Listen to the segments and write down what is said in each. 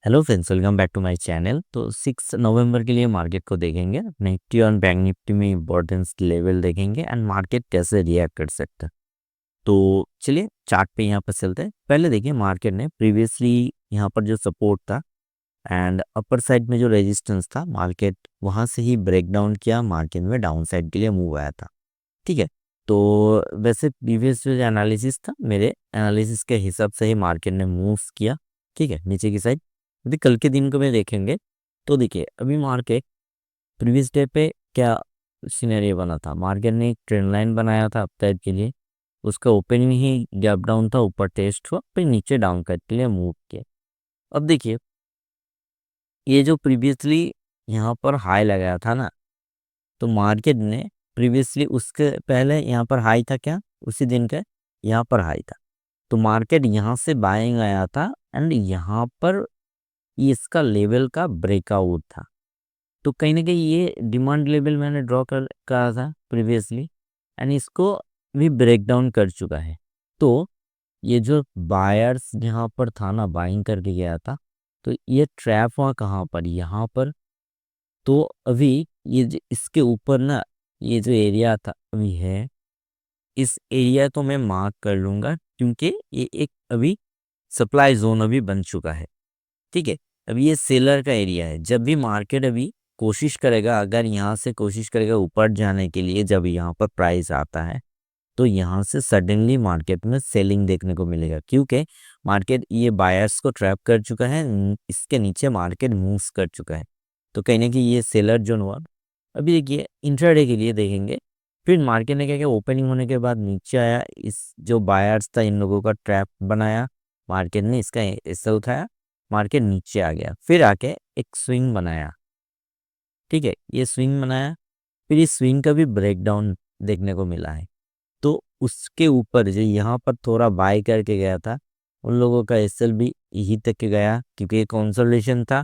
Hello friends, welcome back to my channel. तो 6 नवंबर के लिए मार्केट को देखेंगे। निफ्टी और बैंक निफ्टी में इम्पोर्टेंस लेवल देखेंगे एंड मार्केट कैसे रिएक्ट कर सकता है। तो चलिए चार्ट पे यहाँ पर चलते हैं। पहले देखिए मार्केट ने प्रीवियसली यहाँ पर जो सपोर्ट था एंड अपर साइड में जो रेजिस्टेंस था, मार्केट वहाँ से ही ब्रेक डाउन किया, मार्केट में डाउन साइड के लिए मूव आया था। ठीक है। तो वैसे प्रीवियस जो एनालिसिस था, मेरे एनालिसिस के हिसाब से ही मार्केट ने मूव किया। ठीक है, नीचे की साइड। यदि कल के दिन को में देखेंगे तो देखिए अभी मार्केट प्रीवियस डे पे क्या सिनेरियो बना था। मार्केट ने एक ट्रेंड लाइन बनाया था अपसाइड के लिए, उसका ओपनिंग ही गैप डाउन था, ऊपर टेस्ट हुआ, फिर नीचे डाउन कट के लिए मूव किया। अब देखिए ये जो प्रीवियसली यहाँ पर हाई लगाया था ना, तो मार्केट ने प्रीवियसली उसके पहले यहाँ पर हाई था क्या, उसी दिन का यहाँ पर हाई था। तो मार्केट यहाँ से बाइंग आया था एंड यहाँ पर इसका लेवल का ब्रेकआउट था। तो कहीं ना कहीं ये डिमांड लेवल मैंने ड्रॉ कर करा था प्रीवियसली एंड इसको भी ब्रेक डाउन कर चुका है। तो ये जो बायर्स यहाँ पर था ना, बाइंग करके गया था, तो ये ट्रैप हुआ कहाँ पर, यहाँ पर। तो अभी इसके ऊपर ना, ये जो एरिया था अभी है, इस एरिया को मैं मार्क कर लूंगा क्योंकि ये एक अभी सप्लाई जोन अभी बन चुका है। ठीक है। अभी ये सेलर का एरिया है। जब भी मार्केट अभी कोशिश करेगा, अगर यहाँ से कोशिश करेगा ऊपर जाने के लिए, जब यहाँ पर प्राइस आता है तो यहाँ से सडनली मार्केट में सेलिंग देखने को मिलेगा, क्योंकि मार्केट ये बायर्स को ट्रैप कर चुका है, इसके नीचे मार्केट मूव्स कर चुका है। तो कहीं ना कहीं ये सेलर जोन हुआ। अभी देखिए इंट्राडे के लिए देखेंगे, फिर मार्केट ने क्या किया, ओपनिंग होने के बाद नीचे आया, इस जो बायर्स था इन लोगों का ट्रैप बनाया, मार्केट ने इसका हिस्सा उठाया, मार्केट नीचे आ गया, फिर आके एक स्विंग बनाया। ठीक है, ये स्विंग बनाया, फिर इस स्विंग का भी ब्रेकडाउन देखने को मिला है। तो उसके ऊपर जो यहाँ पर थोड़ा बाय करके गया था, उन लोगों का एसएल भी यही तक के गया, क्योंकि ये कंसोलिडेशन था,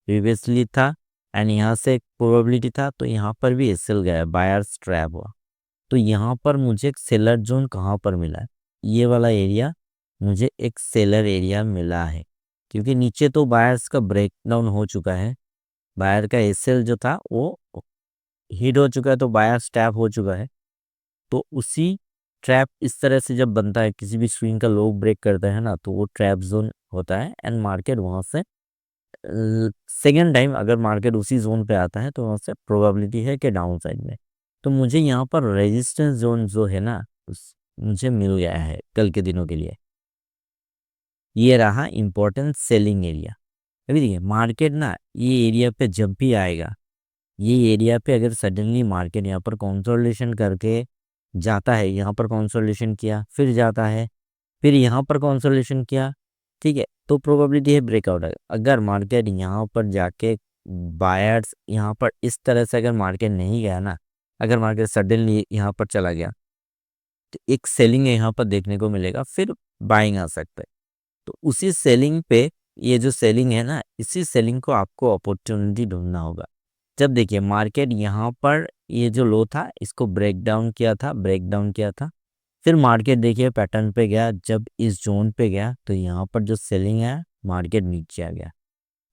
प्रीवियसली था एंड यहाँ से एक प्रोबेबिलिटी था, तो यहाँ पर भी एसएल गया, बायर्स ट्रैप हुआ। तो यहाँ पर मुझे एक सेलर जोन कहाँ पर मिला है, ये वाला एरिया मुझे एक सेलर एरिया मिला है, क्योंकि नीचे तो बायर्स का ब्रेकडाउन हो चुका है, बायर का एसएल जो था वो हिट हो चुका है, तो बायर्स टैप हो चुका है। तो उसी ट्रैप इस तरह से जब बनता है, किसी भी स्विंग का लो ब्रेक करता है ना, तो वो ट्रैप जोन होता है एंड मार्केट वहाँ से सेकेंड टाइम अगर मार्केट उसी जोन पे आता है तो वहाँ से प्रोबेबिलिटी है कि डाउन साइड में। तो मुझे यहाँ पर रेजिस्टेंस जोन जो है ना, मुझे मिल गया है कल के दिनों के लिए। ये रहा इम्पोर्टेंट सेलिंग एरिया। अभी देखिए मार्केट ना ये एरिया पे जब भी आएगा, ये एरिया पे अगर सडनली मार्केट यहाँ पर कंसोलिडेशन करके जाता है, यहाँ पर कंसोलिडेशन किया, फिर जाता है, फिर यहाँ पर कंसोलिडेशन किया, ठीक है, तो प्रोबेबिलिटी है ब्रेकआउट है। अगर मार्केट यहाँ पर जाके बायर्स यहाँ पर इस तरह से अगर मार्केट नहीं गया ना, अगर मार्केट सडनली यहाँ पर चला गया, तो एक सेलिंग यहाँ पर देखने को मिलेगा, फिर बाइंग आ सकता है। तो उसी सेलिंग पे, ये जो सेलिंग है ना, इसी सेलिंग को आपको अपॉर्चुनिटी ढूंढना होगा। जब देखिए मार्केट यहाँ पर ये जो लो था इसको ब्रेक डाउन किया था, ब्रेक डाउन किया था, फिर मार्केट देखिए पैटर्न पे गया, जब इस जोन पे गया तो यहाँ पर जो सेलिंग है मार्केट नीचे आ गया।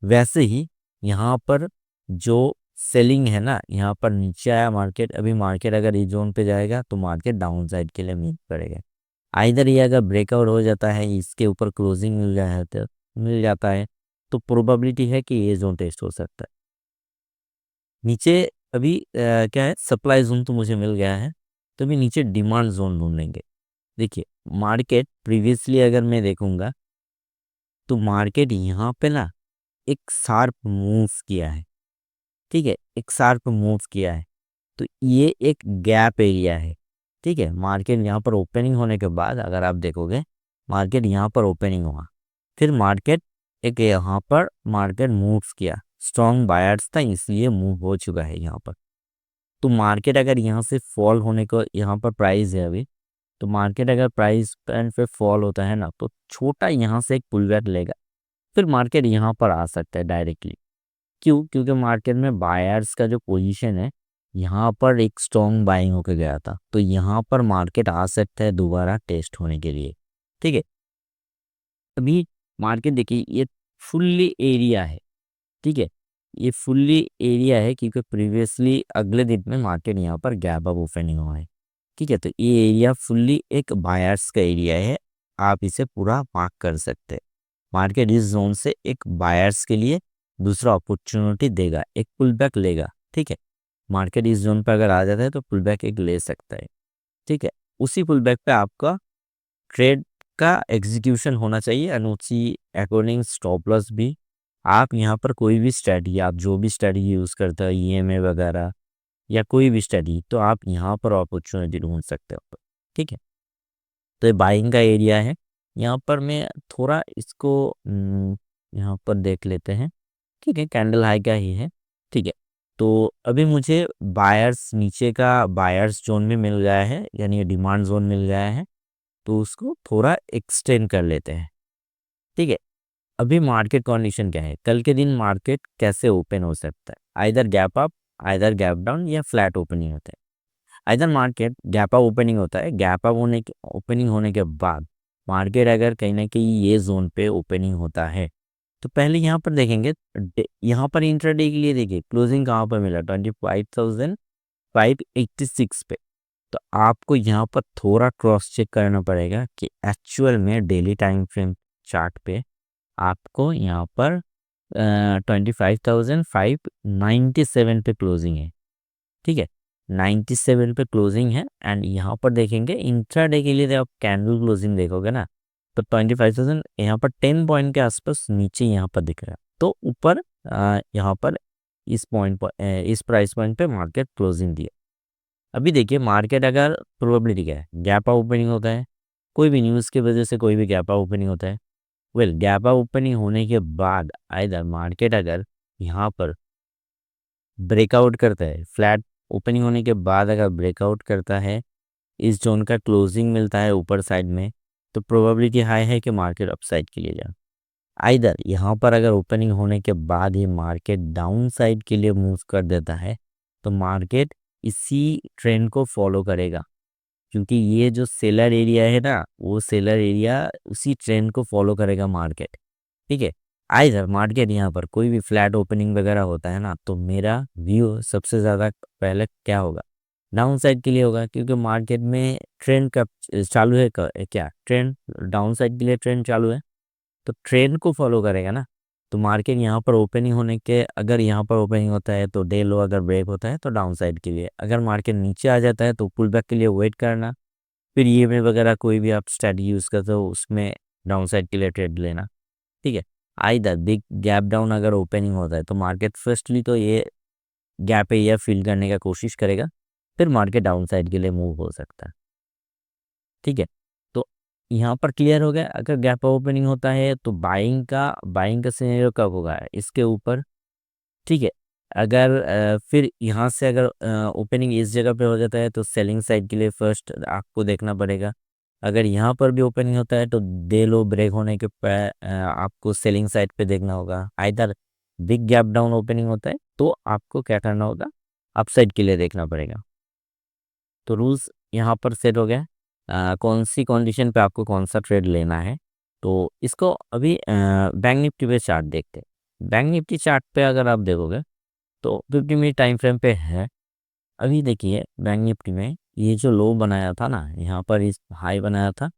वैसे ही यहाँ पर जो सेलिंग है ना, यहाँ पर नीचे आया मार्केट, अभी मार्केट अगर इस जोन पे जाएगा तो मार्केट डाउन साइड के लिए मूव करेगा। आइदर ये अगर ब्रेकआउट हो जाता है, इसके ऊपर क्लोजिंग मिल जाता है, तो प्रोबेबिलिटी है कि ये जोन टेस्ट हो सकता है। नीचे अभी क्या है, सप्लाई जोन तो मुझे मिल गया है, तो अभी नीचे डिमांड जोन ढूंढेंगे। देखिए मार्केट प्रीवियसली अगर मैं देखूंगा तो मार्केट यहाँ पे ना एक शार्प मूव किया है। ठीक है, एक शार्प मूव किया है, तो ये एक गैप एरिया है। ठीक है, मार्केट यहाँ पर ओपनिंग होने के बाद अगर आप देखोगे, मार्केट यहाँ पर ओपनिंग हुआ, फिर मार्केट एक यहाँ पर मार्केट मूव्स किया, स्ट्रॉन्ग बायर्स था इसलिए मूव हो चुका है यहाँ पर। तो मार्केट अगर यहाँ से फॉल होने को, यहाँ पर प्राइस है अभी, तो मार्केट अगर प्राइस पॉइंट पे फॉल होता है ना, तो छोटा यहाँ से एक पुल बैक लेगा, फिर मार्केट यहाँ पर आ सकता है डायरेक्टली। क्यों? क्योंकि मार्केट में बायर्स का जो पोजीशन है, यहाँ पर एक स्ट्रॉन्ग बाइंग होकर गया था, तो यहाँ पर मार्केट आ सकता है दोबारा टेस्ट होने के लिए। ठीक है, अभी मार्केट देखिए ये फुल्ली एरिया है, ठीक है। ये फुल्ली एरिया है क्योंकि प्रीवियसली अगले दिन में मार्केट यहाँ पर गैप अप ओपनिंग हुआ है, ठीक है। तो ये एरिया फुल्ली एक बायर्स का एरिया है, आप इसे पूरा मार्क कर सकते हैं। मार्केट इस जोन से एक बायर्स के लिए दूसरा अपॉर्चुनिटी देगा, एक पुल बैक लेगा, ठीक है। मार्केट इस जोन पर अगर आ जाता है तो पुल बैक एक ले सकता है, ठीक है। उसी पुल बैक पे आपका ट्रेड का एग्जीक्यूशन होना चाहिए एंड उसी अकॉर्डिंग स्टॉप लॉस भी। आप यहाँ पर कोई भी स्ट्रेटजी, आप जो भी स्ट्रेटजी यूज़ करते हो ईएमए वगैरह या कोई भी स्ट्रेटजी, तो आप यहाँ पर अपॉर्चुनिटी ढूंढ सकते हो, ठीक है। तो ये बाइंग का एरिया है। यहाँ पर मैं थोड़ा इसको यहाँ पर देख लेते हैं, ठीक है। कैंडल हाई का ही है, ठीक है। तो अभी मुझे बायर्स नीचे का बायर्स जोन में मिल गया है, यानी डिमांड जोन मिल गया है, तो उसको थोड़ा एक्सटेंड कर लेते हैं, ठीक है। अभी मार्केट कंडीशन क्या है, कल के दिन मार्केट कैसे ओपन हो सकता है, either gap up, either gap down या फ्लैट ओपनिंग होता है। Either market gap up opening होता है, गैप अप होने के ओपनिंग होने के बाद मार्केट अगर कहीं ना कहीं ये जोन पे ओपनिंग होता है तो पहले यहाँ पर देखेंगे, यहाँ पर इंट्राडे के लिए देखिए क्लोजिंग कहाँ पर मिला, 25,586 पे। तो आपको यहाँ पर थोड़ा क्रॉस चेक करना पड़ेगा कि एक्चुअल में डेली टाइम फ्रेम चार्ट पे आपको यहाँ पर 25,597 पे क्लोजिंग है, ठीक है। 97 पे क्लोजिंग है एंड यहाँ पर देखेंगे इंट्राडे के लिए, आप कैंडल क्लोजिंग देखोगे ना, तो 25,000 यहाँ पर 10 पॉइंट के आसपास नीचे यहाँ पर दिख रहा है। तो ऊपर यहाँ पर इस पॉइंट पर इस प्राइस पॉइंट पे मार्केट क्लोजिंग दिया। अभी देखिए मार्केट अगर प्रोबेबिलिटी क्या है, गैप अप ओपनिंग होता है, कोई भी न्यूज़ की वजह से कोई भी गैप अप ओपनिंग होता है। वेल गैप अप ओपनिंग होने के बाद आइदर मार्केट अगर यहाँ पर ब्रेकआउट करता है, फ्लैट ओपनिंग होने के बाद अगर ब्रेकआउट करता है, इस जोन का क्लोजिंग मिलता है ऊपर साइड में, तो प्रोबेबिलिटी हाई है कि मार्केट अपसाइड के लिए जाए। आइदर यहाँ पर अगर ओपनिंग होने के बाद ही मार्केट डाउन साइड के लिए मूव कर देता है तो मार्केट इसी ट्रेंड को फॉलो करेगा, क्योंकि ये जो सेलर एरिया है ना, वो सेलर एरिया उसी ट्रेंड को फॉलो करेगा मार्केट, ठीक है। आइधर मार्केट यहाँ पर कोई भी फ्लैट ओपनिंग वगैरह होता है ना, तो मेरा व्यू सबसे ज़्यादा पहले क्या होगा, डाउन साइड के लिए होगा, क्योंकि मार्केट में ट्रेंड कब चालू है, क्या ट्रेंड डाउन साइड के लिए ट्रेंड चालू है, तो ट्रेंड को फॉलो करेगा ना। तो मार्केट यहाँ पर ओपनिंग होने के, अगर यहाँ पर ओपनिंग होता है तो डे लो अगर ब्रेक होता है तो डाउन साइड के लिए, अगर मार्केट नीचे आ जाता है तो पुल बैक के लिए वेट करना, फिर ये में वगैरह कोई भी आप स्ट्रेटजी यूज़ करते हो उसमें डाउन साइड के लिए ट्रेड लेना, ठीक है। आइदर बिग गैप डाउन अगर ओपनिंग होता है तो मार्केट फर्स्टली तो ये गैप एरिया फिल करने का कोशिश करेगा, फिर मार्केट डाउन साइड के लिए मूव हो सकता है, ठीक है। तो यहाँ पर क्लियर हो गया, अगर गैप ओपनिंग होता है तो बाइंग का सिनेरियो कब होगा, इसके ऊपर, ठीक है। अगर फिर यहाँ से अगर ओपनिंग इस जगह पे हो जाता है तो सेलिंग साइड के लिए फर्स्ट आपको देखना पड़ेगा। अगर यहाँ पर भी ओपनिंग होता है तो डे लो ब्रेक होने के आपको सेलिंग साइड पे देखना होगा। Either big gap down opening होता है तो आपको क्या करना होगा, अपसाइड के लिए देखना पड़ेगा। तो रूल्स यहाँ पर सेट हो गया, कौन सी कंडीशन पे आपको कौन सा ट्रेड लेना है। तो इसको अभी बैंक निफ्टी पे चार्ट देखते हैं। बैंक निफ्टी चार्ट पे अगर आप देखोगे तो 50 मिनट टाइम फ्रेम पे है। अभी देखिए बैंक निफ्टी में ये जो लो बनाया था ना, यहाँ पर इस हाई बनाया था,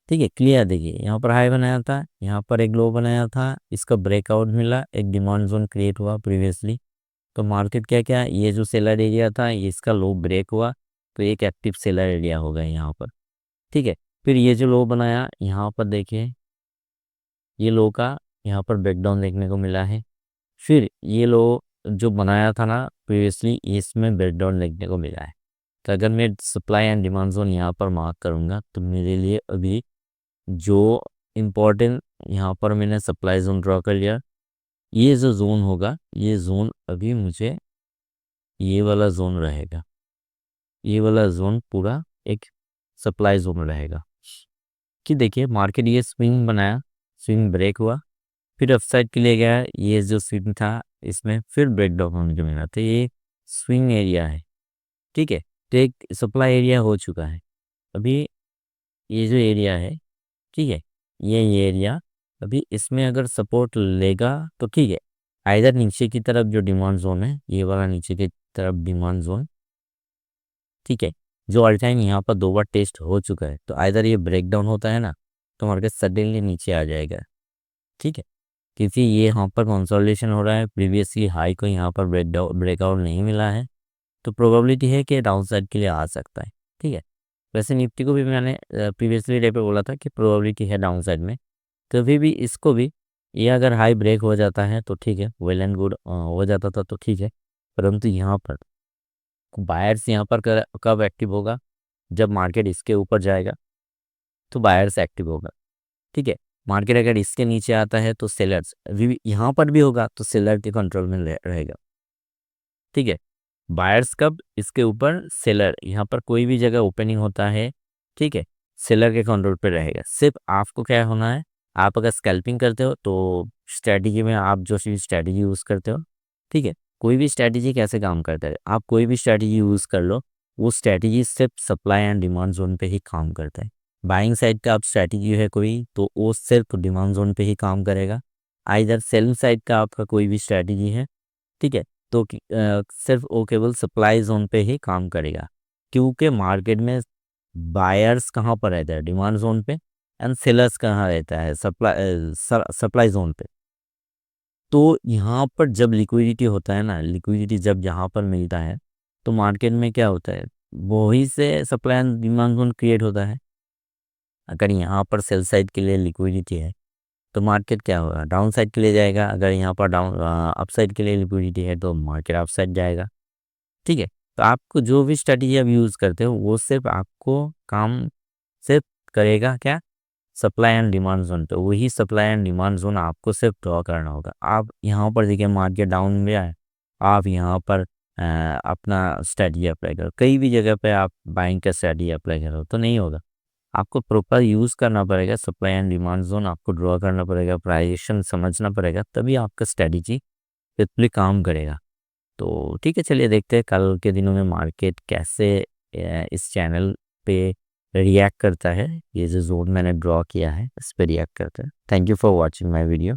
ठीक है। क्लियर देखिए यहाँ पर हाई बनाया था, यहाँ पर एक लो बनाया था, इसका ब्रेकआउट मिला, एक डिमांड जोन क्रिएट हुआ प्रीवियसली। तो मार्केट क्या क्या, ये जो सेलर एरिया था ये इसका लो ब्रेक हुआ, तो एक एक्टिव सेलर एरिया हो गया यहाँ पर, ठीक है। फिर ये जो लो बनाया यहाँ पर देखिए, ये लो का यहाँ पर ब्रेकडाउन देखने को मिला है। फिर ये लो जो बनाया था ना प्रीवियसली, इसमें ब्रेकडाउन देखने को मिला है। तो अगर मैं सप्लाई एंड डिमांड जोन यहाँ पर मार्क करूँगा तो मेरे लिए अभी जो इम्पोर्टेंट, यहाँ पर मैंने सप्लाई जोन ड्रॉ कर लिया। ये जो जोन होगा, ये जोन अभी मुझे ये वाला जोन रहेगा, ये वाला जोन पूरा एक सप्लाई जोन रहेगा। कि देखिए मार्केट ये स्विंग बनाया, स्विंग ब्रेक हुआ, फिर अपसाइड के लिए गया, ये जो स्विंग था इसमें फिर ब्रेक डाउन होने को मिला, तो ये स्विंग एरिया है, ठीक है। तो एक सप्लाई एरिया हो चुका है। अभी ये जो एरिया है, ठीक है, ये एरिया अभी इसमें अगर सपोर्ट लेगा तो ठीक है, आइदर नीचे की तरफ जो डिमांड जोन है, ये वाला नीचे की तरफ डिमांड जोन, ठीक है, जो ऑल टाइम यहाँ पर 2 बार टेस्ट हो चुका है, तो आइदर ये ब्रेक डाउन होता है ना, तो मार्केट सडनली नीचे आ जाएगा, ठीक है, क्योंकि ये यहाँ पर कंसोलिडेशन हो रहा है, प्रीवियसली हाई को यहाँ पर ब्रेकआउट नहीं मिला है, तो प्रोबेबिलिटी है कि डाउन साइड के लिए आ सकता है, ठीक है। वैसे निफ्टी को भी मैंने प्रीवियसली डे पे बोला था कि प्रोबेबिलिटी है डाउन साइड में, कभी भी इसको भी ये अगर हाई ब्रेक हो जाता है तो ठीक है, वेल एंड गुड, हो जाता था तो ठीक है, परंतु यहाँ पर बायर्स यहाँ पर कब एक्टिव होगा, जब मार्केट इसके ऊपर जाएगा तो बायर्स एक्टिव होगा, ठीक है। मार्केट अगर इसके नीचे आता है तो सेलर्स अभी यहाँ पर भी होगा, तो सेलर के कंट्रोल में रहेगा, ठीक है। बायर्स कब, इसके ऊपर, सेलर यहाँ पर कोई भी जगह ओपनिंग होता है, ठीक है, सेलर के कंट्रोल पे रहेगा। सिर्फ आपको क्या होना है, आप अगर स्कैल्पिंग करते हो तो स्ट्रैटेजी में आप जो सी स्ट्रैटेजी यूज़ करते हो, ठीक है, कोई भी स्ट्रैटेजी कैसे काम करता है, आप कोई भी स्ट्रैटेजी यूज़ कर लो, वो स्ट्रैटेजी सिर्फ सप्लाई एंड डिमांड जोन पे ही काम करता है। बाइंग साइड का आप स्ट्रैटेजी है कोई, तो वो सिर्फ डिमांड जोन पे ही काम करेगा। आइदर सेलिंग साइड का आपका कोई भी स्ट्रैटेजी है, ठीक है, तो सिर्फ वो केवल सप्लाई जोन पे ही काम करेगा, क्योंकि मार्केट में बायर्स कहाँ पर रहता है, डिमांड जोन पे, एंड सेलर्स कहाँ रहता है, सप्लाई जोन पे। तो यहाँ पर जब लिक्विडिटी होता है ना, लिक्विडिटी जब यहाँ पर मिलता है, तो मार्केट में क्या होता है, वही से supply and demand zone create होता है। अगर यहाँ पर सेल साइड के लिए लिक्विडिटी है तो मार्केट क्या होगा, डाउन साइड के लिए जाएगा, अगर यहाँ पर अप साइड के लिए लिक्विडिटी है तो मार्केट अप साइड जाएगा, ठीक है। तो आपको जो भी स्ट्रेटजी आप यूज़ करते हो वो सिर्फ आपको काम सिर्फ करेगा क्या, सप्लाई एंड डिमांड जोन, तो वही सप्लाई एंड डिमांड जोन आपको सिर्फ ड्रॉ करना होगा। आप यहाँ पर देखिए मार्केट डाउन में आए, आप यहाँ पर अपना स्ट्रेटजी अप्लाई करो, कई भी जगह पे आप बाइंग का स्ट्रेटजी अप्लाई करो तो नहीं होगा। आपको प्रॉपर यूज़ करना पड़ेगा, सप्लाई एंड डिमांड जोन आपको ड्रॉ करना पड़ेगा, प्राइजेशन समझना पड़ेगा, तभी आपका स्ट्रेटजी फिर काम करेगा। तो ठीक है, चलिए देखते हैं कल के दिनों में मार्केट कैसे इस चैनल पे रिएक्ट करता है, ये जो जोन मैंने ड्रॉ किया है इस पे रिएक्ट करता है। Thank you for watching my video.